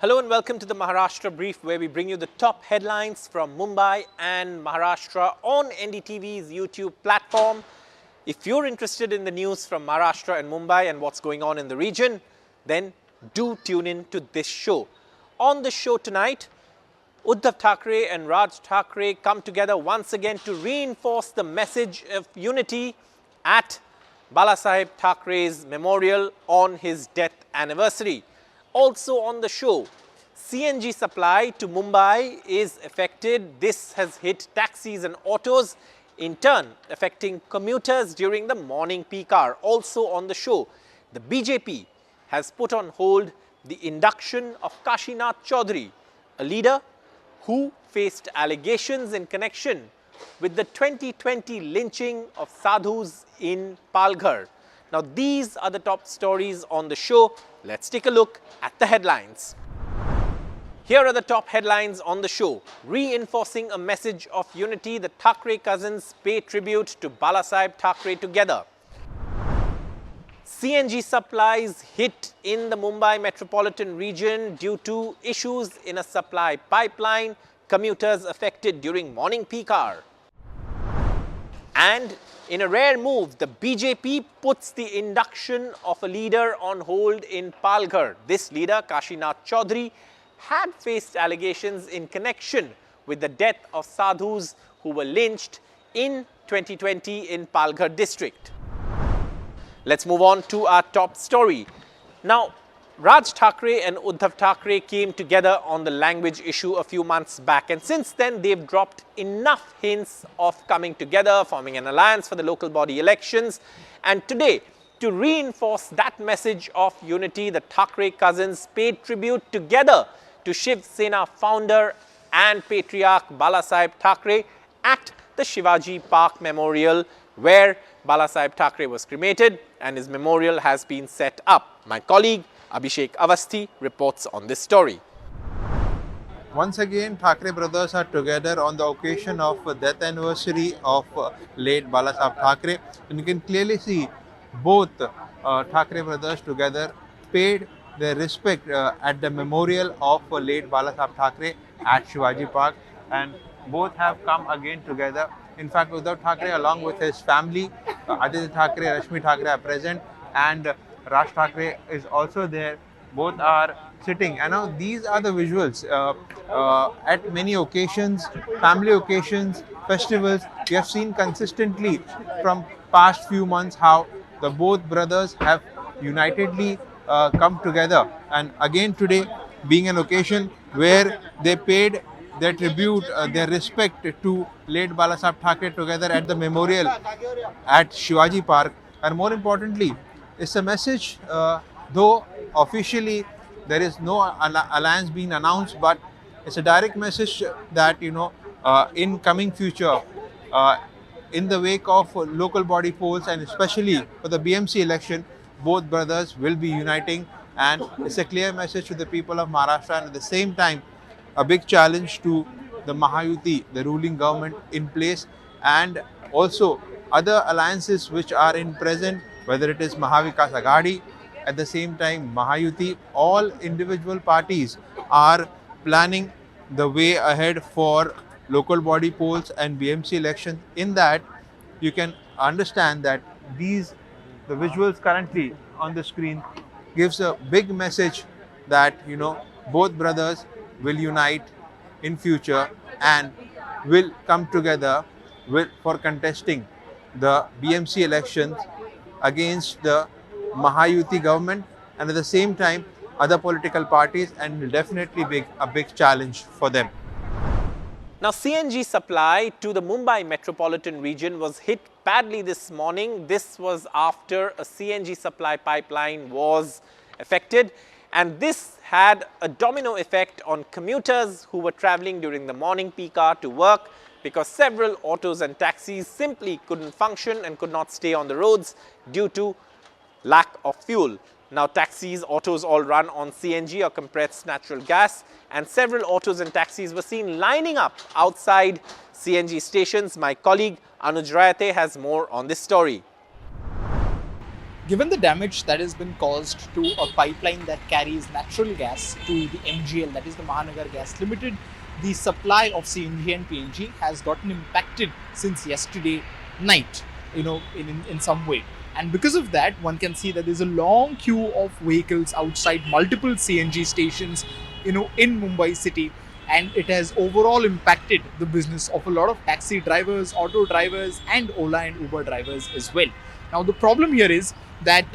Hello and welcome to the Maharashtra Brief, where we bring you the top headlines from Mumbai and Maharashtra on NDTV's YouTube platform. If you're interested in the news from Maharashtra and Mumbai and what's going on in the region, then do tune in to this show. On the show tonight, Uddhav Thackeray and Raj Thackeray come together once again to reinforce the message of unity at Balasaheb Thackeray's memorial on his death anniversary. Also on the show, CNG supply to Mumbai is affected. This has hit taxis and autos, in turn affecting commuters during the morning peak hour. Also on the show, the BJP has put on hold the induction of Kashinath Choudhary, a leader who faced allegations in connection with the 2020 lynching of sadhus in Palghar. Now, these are the top stories on the show. Let's take a look at the headlines. Here are the top headlines on the show. Reinforcing a message of unity, the Thackeray cousins pay tribute to Balasaheb Thackeray together. CNG supplies hit in the Mumbai Metropolitan Region due to issues in a supply pipeline. Commuters affected during morning peak hour. And in a rare move, the BJP puts the induction of a leader on hold in Palghar. This leader, Kashinath Choudhary, had faced allegations in connection with the death of sadhus who were lynched in 2020 in Palghar district. Let's move on to our top story. Now, Raj Thackeray and Uddhav Thackeray came together on the language issue a few months back, and since then they've dropped enough hints of coming together, forming an alliance for the local body elections. And today, to reinforce that message of unity, the Thackeray cousins paid tribute together to Shiv Sena founder and patriarch Balasaheb Thackeray at the Shivaji Park memorial, where Balasaheb Thackeray was cremated and his memorial has been set up. My colleague Abhishek Avasthi reports on this story. Once again, Thackeray brothers are together on the occasion of death anniversary of late Balasaheb Thackeray. And you can clearly see both Thackeray brothers together paid their respect at the memorial of late Balasaheb Thackeray at Shivaji Park. And both have come again together. In fact, Uddhav Thackeray along with his family, Aditya Thackeray, Rashmi Thackeray are present, and Raj Thackeray is also there. Both are sitting. And now these are the visuals. At many occasions, family occasions, festivals, we have seen consistently from past few months how the both brothers have unitedly come together. And again today being an occasion where they paid their tribute, their respect to late Balasaheb Thackeray together at the memorial at Shivaji Park. And more importantly, it's a message, though officially there is no alliance being announced, but it's a direct message that, in coming future, in the wake of local body polls and especially for the BMC election, both brothers will be uniting, and it's a clear message to the people of Maharashtra, and at the same time a big challenge to the Mahayuti, the ruling government in place, and also other alliances which are in present, whether it is Mahavikas Aghadi, at the same time Mahayuti. All individual parties are planning the way ahead for local body polls and BMC elections. In that, you can understand that the visuals currently on the screen gives a big message that both brothers will unite in future and will come together for contesting the BMC elections against the Mahayuti government, and at the same time other political parties, and will definitely be a big challenge for them. Now, CNG supply to the Mumbai Metropolitan Region was hit badly this morning. This was after a CNG supply pipeline was affected, and this had a domino effect on commuters who were traveling during the morning peak hour to work, because several autos and taxis simply couldn't function and could not stay on the roads due to lack of fuel. Now, taxis, autos all run on CNG or compressed natural gas, and several autos and taxis were seen lining up outside CNG stations. My colleague Anuj Rayate has more on this story. Given the damage that has been caused to a pipeline that carries natural gas to the MGL, that is the Mahanagar Gas Limited, the supply of CNG and PNG has gotten impacted since yesterday night, in some way. And because of that, one can see that there's a long queue of vehicles outside multiple CNG stations, in Mumbai city. And it has overall impacted the business of a lot of taxi drivers, auto drivers, and Ola and Uber drivers as well. Now, the problem here is that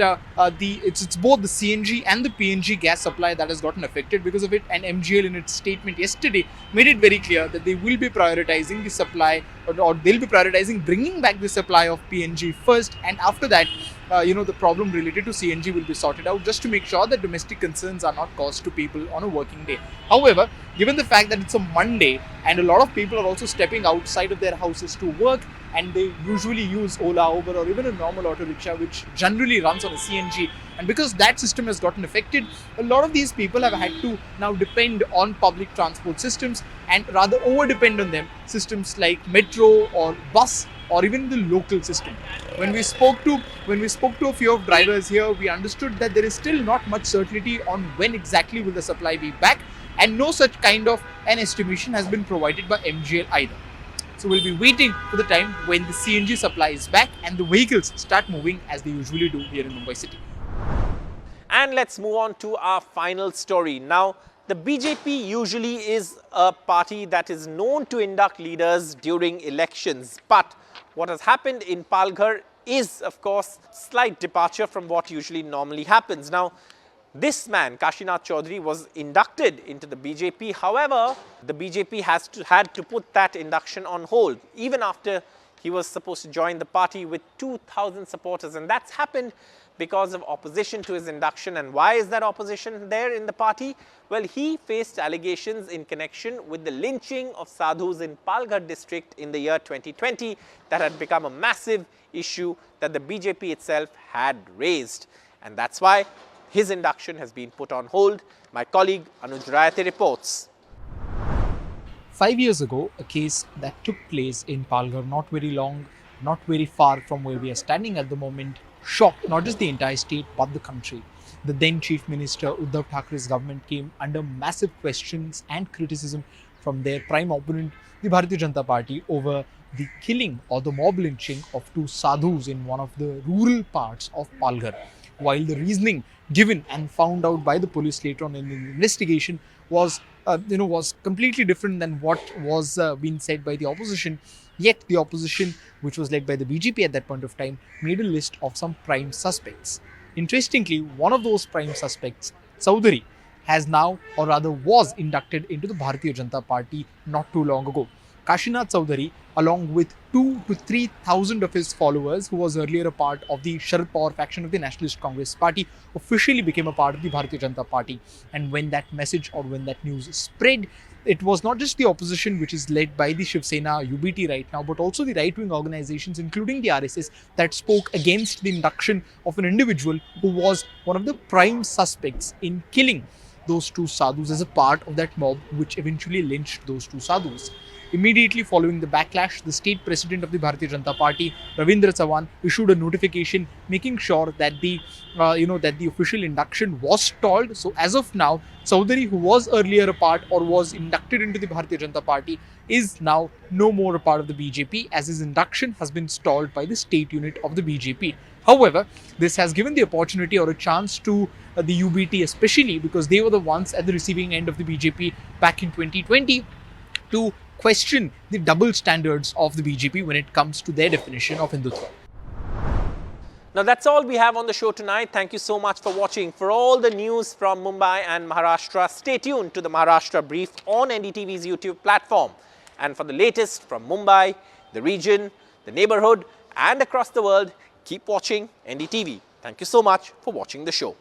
it's both the CNG and the PNG gas supply that has gotten affected because of it. And MGL, in its statement yesterday, made it very clear that they will be prioritizing the supply, or they'll be prioritizing bringing back the supply of PNG first, and after that, the problem related to CNG will be sorted out, just to make sure that domestic concerns are not caused to people on a working day. However, given the fact that it's a Monday and a lot of people are also stepping outside of their houses to work, and they usually use Ola, Uber, or even a normal auto rickshaw which generally runs on a CNG, and because that system has gotten affected, a lot of these people have had to now depend on public transport systems, and rather over depend on them, systems like metro or bus or even the local system. When we spoke to a few of drivers here, we understood that there is still not much certainty on when exactly will the supply be back, and no such kind of an estimation has been provided by MGL either. So we'll be waiting for the time when the CNG supply is back and the vehicles start moving as they usually do here in Mumbai city. And let's move on to our final story. Now, the BJP usually is a party that is known to induct leaders during elections. But what has happened in Palghar is, of course, slight departure from what usually normally happens. Now, this man, Kashinath Choudhary, was inducted into the BJP. However, the BJP had to put that induction on hold, even after he was supposed to join the party with 2,000 supporters. And that's happened because of opposition to his induction. And why is that opposition there in the party? Well, he faced allegations in connection with the lynching of sadhus in Palghar district in the year 2020 that had become a massive issue that the BJP itself had raised. And that's why his induction has been put on hold. My colleague Anuj Rayate reports. 5 years ago, a case that took place in Palghar, not very far from where we are standing at the moment, shocked not just the entire state but the country. The then Chief Minister Uddhav Thackeray's government came under massive questions and criticism from their prime opponent, the Bharatiya Janata Party, over the killing or the mob lynching of two sadhus in one of the rural parts of Palghar. While the reasoning given and found out by the police later on in the investigation was completely different than what was being said by the opposition. Yet the opposition, which was led by the BJP at that point of time, made a list of some prime suspects. Interestingly, one of those prime suspects, Choudhary, has now, or rather was inducted into the Bharatiya Janata Party not too long ago. Kashinath Choudhary, along with 2,000 to 3,000 of his followers, who was earlier a part of the Sharad Pawar faction of the Nationalist Congress Party, officially became a part of the Bharatiya Janata Party. And when that message or when that news spread, it was not just the opposition, which is led by the Shiv Sena UBT right now, but also the right-wing organizations, including the RSS, that spoke against the induction of an individual who was one of the prime suspects in killing those two sadhus as a part of that mob which eventually lynched those two sadhus. Immediately following the backlash, the state president of the Bharatiya Janata Party, Ravindra Chavan, issued a notification making sure that the official induction was stalled. So as of now, Choudhary, who was earlier a part or was inducted into the Bharatiya Janata Party, is now no more a part of the BJP, as his induction has been stalled by the state unit of the BJP. However, this has given the opportunity or a chance to the UBT, especially because they were the ones at the receiving end of the BJP back in 2020, to question the double standards of the BJP when it comes to their definition of Hindutva. Now, that's all we have on the show tonight. Thank you so much for watching. For all the news from Mumbai and Maharashtra, stay tuned to the Maharashtra Brief on NDTV's YouTube platform. And for the latest from Mumbai, the region, the neighborhood, and across the world, keep watching NDTV. Thank you so much for watching the show.